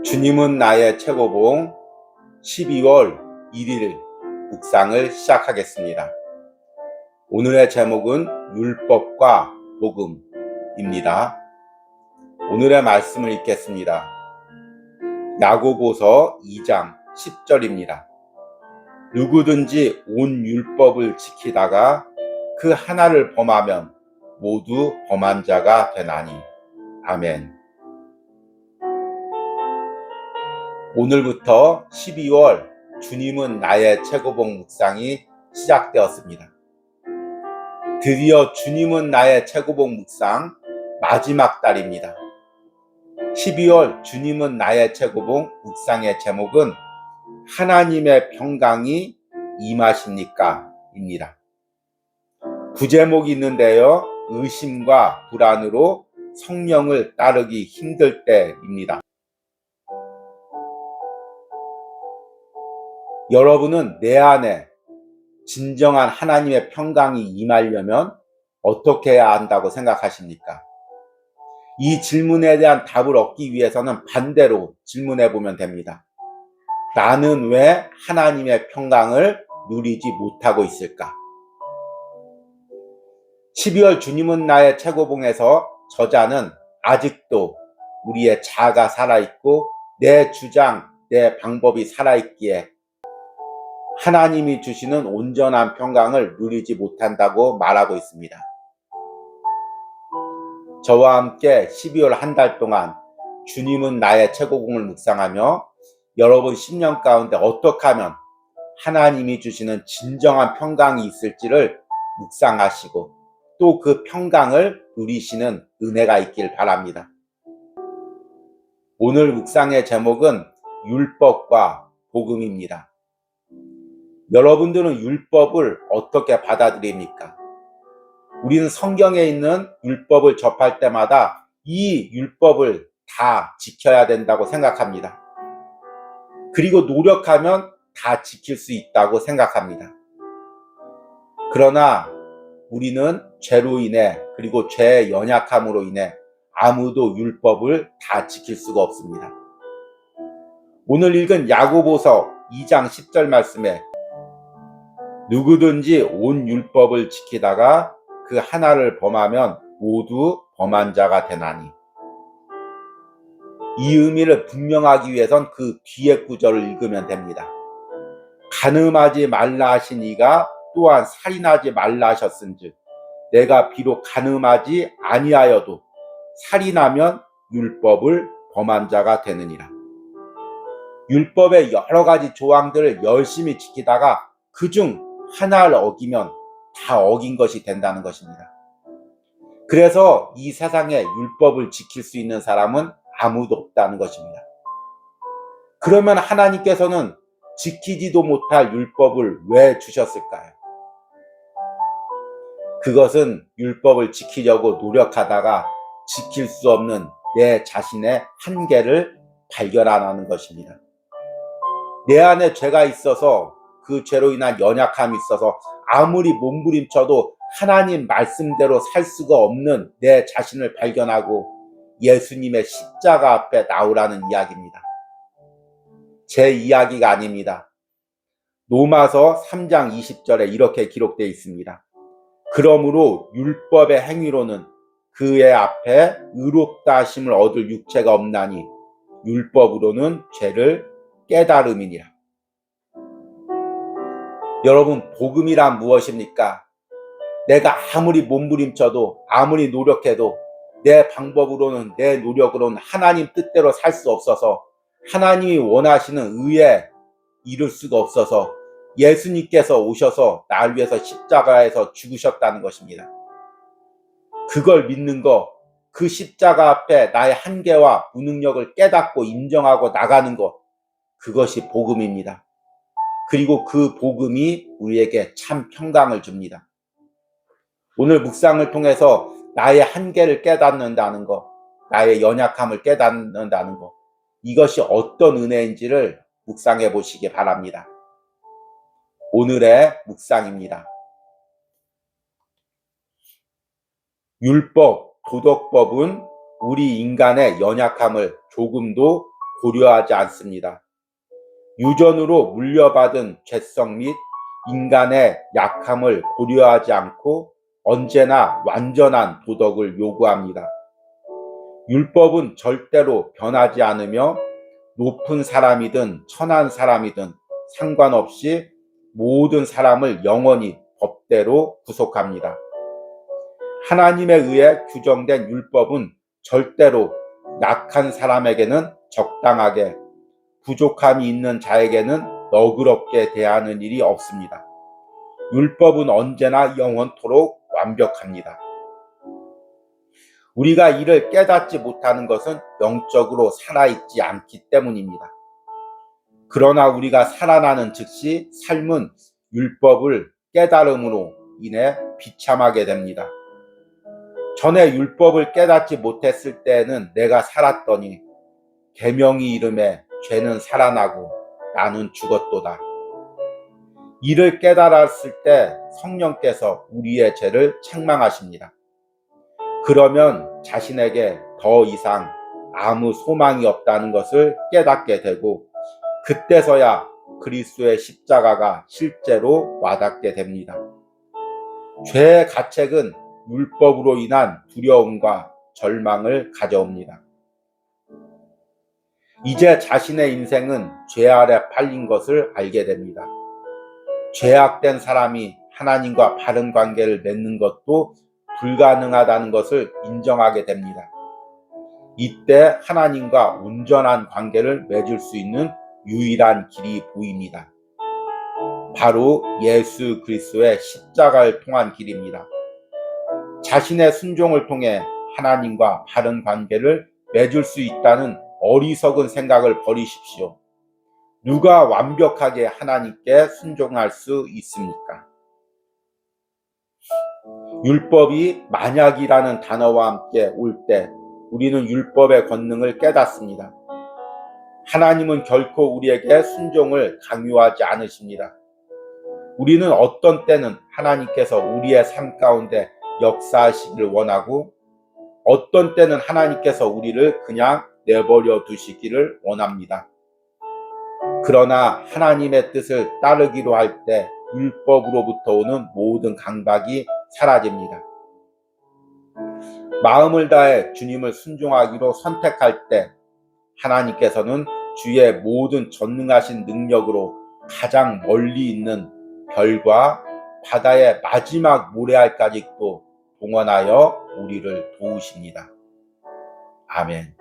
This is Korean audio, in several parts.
주님은 나의 최고봉 12월 1일 묵상을 시작하겠습니다. 오늘의 제목은 율법과 복음입니다. 오늘의 말씀을 읽겠습니다. 야고보서 2장 10절입니다. 누구든지 온 율법을 지키다가 그 하나를 범하면 모두 범한 자가 되나니. 아멘. 오늘부터 12월 주님은 나의 최고봉 묵상이 시작되었습니다. 드디어 주님은 나의 최고봉 묵상 마지막 달입니다. 12월 주님은 나의 최고봉 묵상의 제목은 하나님의 평강이 임하십니까? 입니다. 부제목이 있는데요. 의심과 불안으로 성령을 따르기 힘들 때입니다. 여러분은 내 안에 진정한 하나님의 평강이 임하려면 어떻게 해야 한다고 생각하십니까? 이 질문에 대한 답을 얻기 위해서는 반대로 질문해 보면 됩니다. 나는 왜 하나님의 평강을 누리지 못하고 있을까? 12월 주님은 나의 최고봉에서 저자는 아직도 우리의 자아가 살아있고 내 주장, 내 방법이 살아있기에 하나님이 주시는 온전한 평강을 누리지 못한다고 말하고 있습니다. 저와 함께 12월 한 달 동안 주님은 나의 최고봉을 묵상하며 여러분 10년 가운데 어떻게 하면 하나님이 주시는 진정한 평강이 있을지를 묵상하시고 또 그 평강을 누리시는 은혜가 있길 바랍니다. 오늘 묵상의 제목은 율법과 복음입니다. 여러분들은 율법을 어떻게 받아들입니까? 우리는 성경에 있는 율법을 접할 때마다 이 율법을 다 지켜야 된다고 생각합니다. 그리고 노력하면 다 지킬 수 있다고 생각합니다. 그러나 우리는 죄로 인해 그리고 죄의 연약함으로 인해 아무도 율법을 다 지킬 수가 없습니다. 오늘 읽은 야고보서 2장 10절 말씀에 누구든지 온 율법을 지키다가 그 하나를 범하면 모두 범한 자가 되나니. 이 의미를 분명하기 위해선 그 뒤에 구절을 읽으면 됩니다. 간음하지 말라 하신 이가 또한 살인하지 말라 하셨은즉 내가 비록 간음하지 아니하여도 살인하면 율법을 범한 자가 되느니라. 율법의 여러 가지 조항들을 열심히 지키다가 그중 하나를 어기면 다 어긴 것이 된다는 것입니다. 그래서 이 세상에 율법을 지킬 수 있는 사람은 아무도 없다는 것입니다. 그러면 하나님께서는 지키지도 못할 율법을 왜 주셨을까요? 그것은 율법을 지키려고 노력하다가 지킬 수 없는 내 자신의 한계를 발견하는 것입니다. 내 안에 죄가 있어서 그 죄로 인한 연약함이 있어서 아무리 몸부림쳐도 하나님 말씀대로 살 수가 없는 내 자신을 발견하고 예수님의 십자가 앞에 나오라는 이야기입니다. 제 이야기가 아닙니다. 로마서 3장 20절에 이렇게 기록되어 있습니다. 그러므로 율법의 행위로는 그의 앞에 의롭다 하심을 얻을 육체가 없나니 율법으로는 죄를 깨달음이니라. 여러분, 복음이란 무엇입니까? 내가 아무리 몸부림쳐도 아무리 노력해도 내 방법으로는 내 노력으로는 하나님 뜻대로 살 수 없어서 하나님이 원하시는 의에 이룰 수가 없어서 예수님께서 오셔서 나를 위해서 십자가에서 죽으셨다는 것입니다. 그걸 믿는 것, 그 십자가 앞에 나의 한계와 무능력을 깨닫고 인정하고 나가는 것, 그것이 복음입니다. 그리고 그 복음이 우리에게 참 평강을 줍니다. 오늘 묵상을 통해서 나의 한계를 깨닫는다는 것, 나의 연약함을 깨닫는다는 것, 이것이 어떤 은혜인지를 묵상해 보시기 바랍니다. 오늘의 묵상입니다. 율법, 도덕법은 우리 인간의 연약함을 조금도 고려하지 않습니다. 유전으로 물려받은 죄성 및 인간의 약함을 고려하지 않고 언제나 완전한 도덕을 요구합니다. 율법은 절대로 변하지 않으며 높은 사람이든 천한 사람이든 상관없이 모든 사람을 영원히 법대로 구속합니다. 하나님에 의해 규정된 율법은 절대로 약한 사람에게는 적당하게, 부족함이 있는 자에게는 너그럽게 대하는 일이 없습니다. 율법은 언제나 영원토록 완벽합니다. 우리가 이를 깨닫지 못하는 것은 영적으로 살아있지 않기 때문입니다. 그러나 우리가 살아나는 즉시 삶은 율법을 깨달음으로 인해 비참하게 됩니다. 전에 율법을 깨닫지 못했을 때에는 내가 살았더니 계명이 이름에 죄는 살아나고 나는 죽었도다. 이를 깨달았을 때 성령께서 우리의 죄를 책망하십니다. 그러면 자신에게 더 이상 아무 소망이 없다는 것을 깨닫게 되고 그때서야 그리스도의 십자가가 실제로 와닿게 됩니다. 죄의 가책은 율법으로 인한 두려움과 절망을 가져옵니다. 이제 자신의 인생은 죄 아래 팔린 것을 알게 됩니다. 죄악된 사람이 하나님과 바른 관계를 맺는 것도 불가능하다는 것을 인정하게 됩니다. 이때 하나님과 온전한 관계를 맺을 수 있는 유일한 길이 보입니다. 바로 예수 그리스도의 십자가를 통한 길입니다. 자신의 순종을 통해 하나님과 바른 관계를 맺을 수 있다는 어리석은 생각을 버리십시오. 누가 완벽하게 하나님께 순종할 수 있습니까? 율법이 만약이라는 단어와 함께 올 때 우리는 율법의 권능을 깨닫습니다. 하나님은 결코 우리에게 순종을 강요하지 않으십니다. 우리는 어떤 때는 하나님께서 우리의 삶 가운데 역사하시기를 원하고 어떤 때는 하나님께서 우리를 그냥 내버려 두시기를 원합니다. 그러나 하나님의 뜻을 따르기로 할 때 율법으로부터 오는 모든 강박이 사라집니다. 마음을 다해 주님을 순종하기로 선택할 때 하나님께서는 주의 모든 전능하신 능력으로 가장 멀리 있는 별과 바다의 마지막 모래알까지도 동원하여 우리를 도우십니다. 아멘.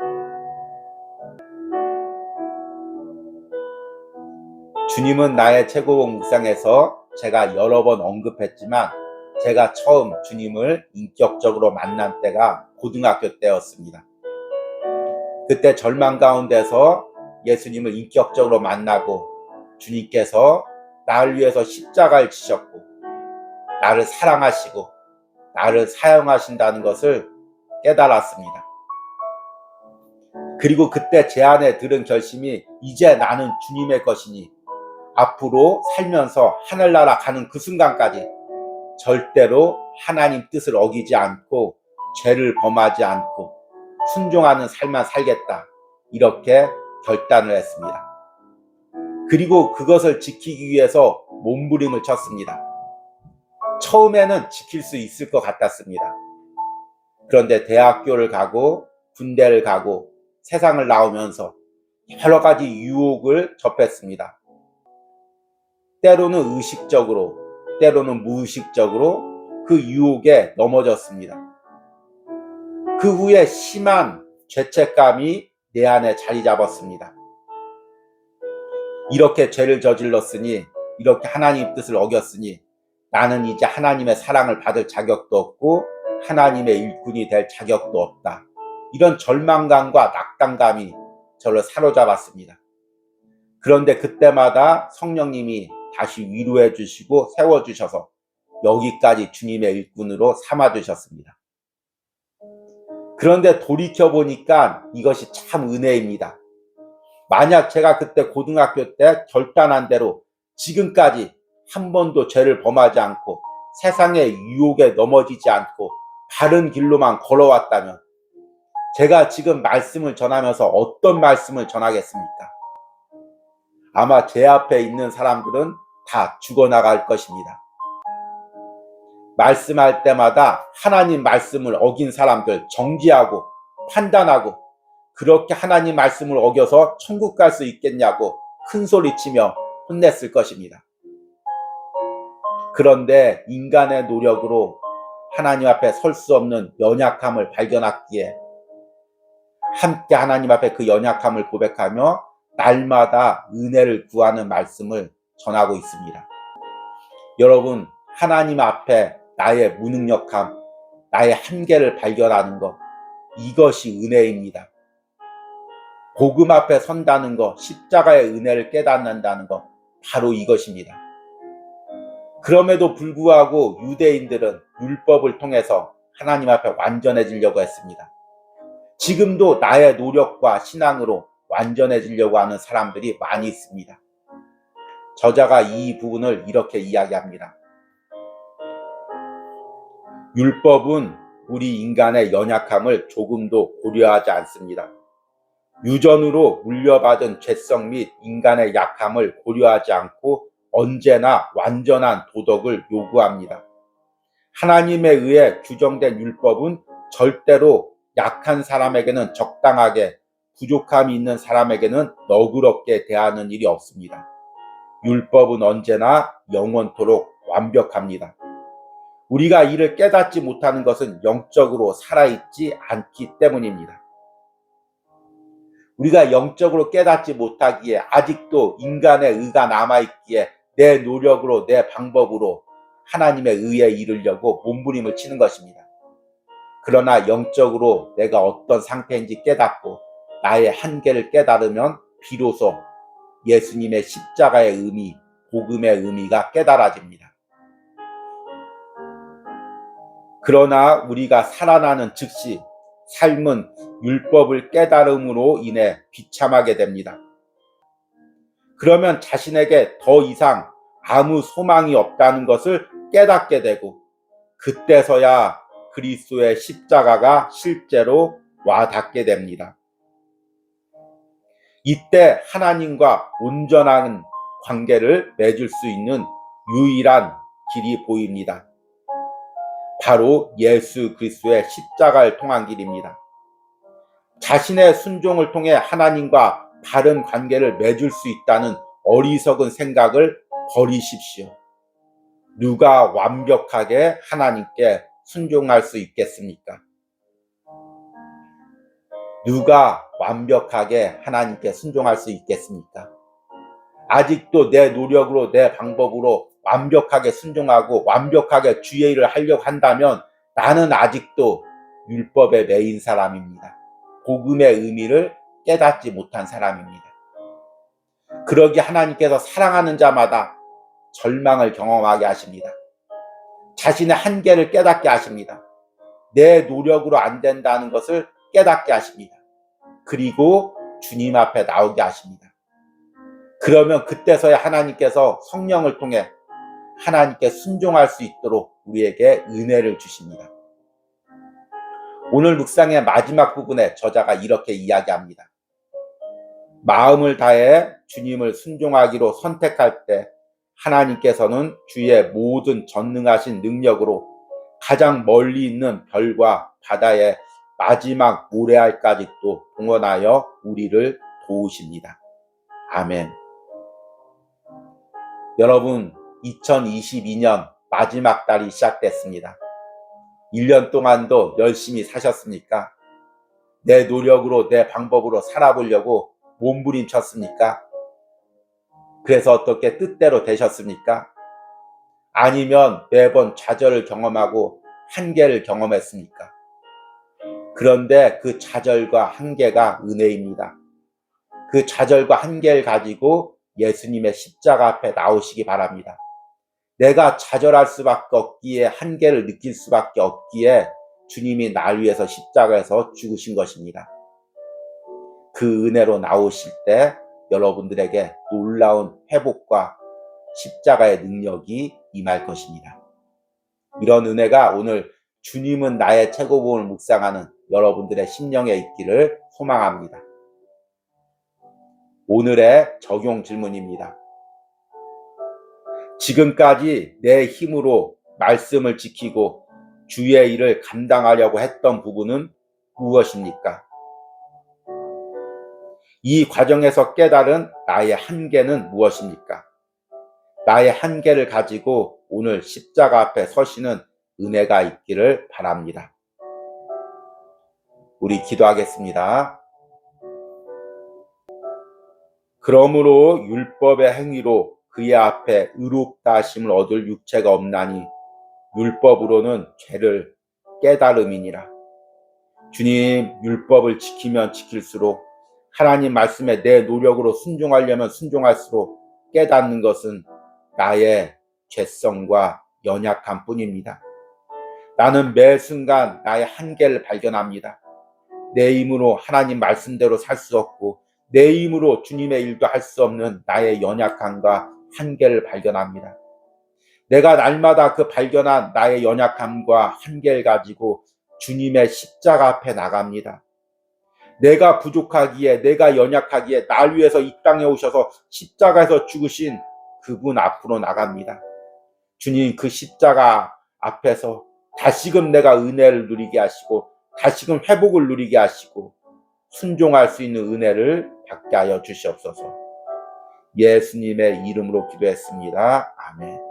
주님은 나의 최고봉 묵상에서 제가 여러 번 언급했지만 제가 처음 주님을 인격적으로 만난 때가 고등학교 때였습니다. 그때 절망 가운데서 예수님을 인격적으로 만나고 주님께서 나를 위해서 십자가를 지셨고 나를 사랑하시고 나를 사용하신다는 것을 깨달았습니다. 그리고 그때 제 안에 들은 결심이 이제 나는 주님의 것이니 앞으로 살면서 하늘나라 가는 그 순간까지 절대로 하나님 뜻을 어기지 않고 죄를 범하지 않고 순종하는 삶만 살겠다. 이렇게 결단을 했습니다. 그리고 그것을 지키기 위해서 몸부림을 쳤습니다. 처음에는 지킬 수 있을 것 같았습니다. 그런데 대학교를 가고 군대를 가고 세상을 나오면서 여러 가지 유혹을 접했습니다. 때로는 의식적으로, 때로는 무의식적으로 그 유혹에 넘어졌습니다. 그 후에 심한 죄책감이 내 안에 자리 잡았습니다. 이렇게 죄를 저질렀으니, 이렇게 하나님 뜻을 어겼으니 나는 이제 하나님의 사랑을 받을 자격도 없고 하나님의 일꾼이 될 자격도 없다. 이런 절망감과 낙담감이 저를 사로잡았습니다. 그런데 그때마다 성령님이 다시 위로해 주시고 세워주셔서 여기까지 주님의 일꾼으로 삼아주셨습니다. 그런데 돌이켜보니까 이것이 참 은혜입니다. 만약 제가 그때 고등학교 때 결단한 대로 지금까지 한 번도 죄를 범하지 않고 세상의 유혹에 넘어지지 않고 바른 길로만 걸어왔다면 제가 지금 말씀을 전하면서 어떤 말씀을 전하겠습니까? 아마 제 앞에 있는 사람들은 다 죽어나갈 것입니다. 말씀할 때마다 하나님 말씀을 어긴 사람들 정지하고 판단하고 그렇게 하나님 말씀을 어겨서 천국 갈 수 있겠냐고 큰 소리치며 혼냈을 것입니다. 그런데 인간의 노력으로 하나님 앞에 설 수 없는 연약함을 발견했기에 함께 하나님 앞에 그 연약함을 고백하며 날마다 은혜를 구하는 말씀을 전하고 있습니다. 여러분, 하나님 앞에 나의 무능력함, 나의 한계를 발견하는 것, 이것이 은혜입니다. 복음 앞에 선다는 것, 십자가의 은혜를 깨닫는다는 것, 바로 이것입니다. 그럼에도 불구하고 유대인들은 율법을 통해서 하나님 앞에 완전해지려고 했습니다. 지금도 나의 노력과 신앙으로 완전해지려고 하는 사람들이 많이 있습니다. 저자가 이 부분을 이렇게 이야기합니다. 율법은 우리 인간의 연약함을 조금도 고려하지 않습니다. 유전으로 물려받은 죄성 및 인간의 약함을 고려하지 않고 언제나 완전한 도덕을 요구합니다. 하나님에 의해 규정된 율법은 절대로 약한 사람에게는 적당하게, 부족함이 있는 사람에게는 너그럽게 대하는 일이 없습니다. 율법은 언제나 영원토록 완벽합니다. 우리가 이를 깨닫지 못하는 것은 영적으로 살아있지 않기 때문입니다. 우리가 영적으로 깨닫지 못하기에 아직도 인간의 의가 남아있기에 내 노력으로, 내 방법으로 하나님의 의에 이르려고 몸부림을 치는 것입니다. 그러나 영적으로 내가 어떤 상태인지 깨닫고 나의 한계를 깨달으면 비로소 예수님의 십자가의 의미, 복음의 의미가 깨달아집니다. 그러나 우리가 살아나는 즉시 삶은 율법을 깨달음으로 인해 비참하게 됩니다. 그러면 자신에게 더 이상 아무 소망이 없다는 것을 깨닫게 되고 그때서야 그리스도의 십자가가 실제로 와닿게 됩니다. 이때 하나님과 온전한 관계를 맺을 수 있는 유일한 길이 보입니다. 바로 예수 그리스도의 십자가를 통한 길입니다. 자신의 순종을 통해 하나님과 바른 관계를 맺을 수 있다는 어리석은 생각을 버리십시오. 누가 완벽하게 하나님께 순종할 수 있겠습니까? 누가 완벽하게 하나님께 순종할 수 있겠습니까? 아직도 내 노력으로, 내 방법으로 완벽하게 순종하고 완벽하게 주의 일을 하려고 한다면 나는 아직도 율법에 매인 사람입니다. 복음의 의미를 깨닫지 못한 사람입니다. 그러기 하나님께서 사랑하는 자마다 절망을 경험하게 하십니다. 자신의 한계를 깨닫게 하십니다. 내 노력으로 안 된다는 것을 깨닫게 하십니다. 그리고 주님 앞에 나오게 하십니다. 그러면 그때서야 하나님께서 성령을 통해 하나님께 순종할 수 있도록 우리에게 은혜를 주십니다. 오늘 묵상의 마지막 부분에 저자가 이렇게 이야기합니다. 마음을 다해 주님을 순종하기로 선택할 때 하나님께서는 주의 모든 전능하신 능력으로 가장 멀리 있는 별과 바다의 마지막 모래알까지도 동원하여 우리를 도우십니다. 아멘. 여러분, 2022년 마지막 달이 시작됐습니다. 1년 동안도 열심히 사셨습니까? 내 노력으로, 내 방법으로 살아보려고 몸부림쳤습니까? 그래서 어떻게 뜻대로 되셨습니까? 아니면 매번 좌절을 경험하고 한계를 경험했습니까? 그런데 그 좌절과 한계가 은혜입니다. 그 좌절과 한계를 가지고 예수님의 십자가 앞에 나오시기 바랍니다. 내가 좌절할 수밖에 없기에, 한계를 느낄 수밖에 없기에 주님이 날 위해서 십자가에서 죽으신 것입니다. 그 은혜로 나오실 때 여러분들에게 놀라운 회복과 십자가의 능력이 임할 것입니다. 이런 은혜가 오늘 주님은 나의 최고봉을 묵상하는 여러분들의 심령에 있기를 소망합니다. 오늘의 적용 질문입니다. 지금까지 내 힘으로 말씀을 지키고 주의 일을 감당하려고 했던 부분은 무엇입니까? 이 과정에서 깨달은 나의 한계는 무엇입니까? 나의 한계를 가지고 오늘 십자가 앞에 서시는 은혜가 있기를 바랍니다. 우리 기도하겠습니다. 그러므로 율법의 행위로 그의 앞에 의롭다 하심을 얻을 육체가 없나니 율법으로는 죄를 깨달음이니라. 주님, 율법을 지키면 지킬수록 하나님 말씀에 내 노력으로 순종하려면 순종할수록 깨닫는 것은 나의 죄성과 연약함 뿐입니다. 나는 매 순간 나의 한계를 발견합니다. 내 힘으로 하나님 말씀대로 살 수 없고 내 힘으로 주님의 일도 할 수 없는 나의 연약함과 한계를 발견합니다. 내가 날마다 그 발견한 나의 연약함과 한계를 가지고 주님의 십자가 앞에 나갑니다. 내가 부족하기에, 내가 연약하기에 날 위해서 이 땅에 오셔서 십자가에서 죽으신 그분 앞으로 나갑니다. 주님, 그 십자가 앞에서 다시금 내가 은혜를 누리게 하시고 다시금 회복을 누리게 하시고 순종할 수 있는 은혜를 받게 하여 주시옵소서. 예수님의 이름으로 기도했습니다. 아멘.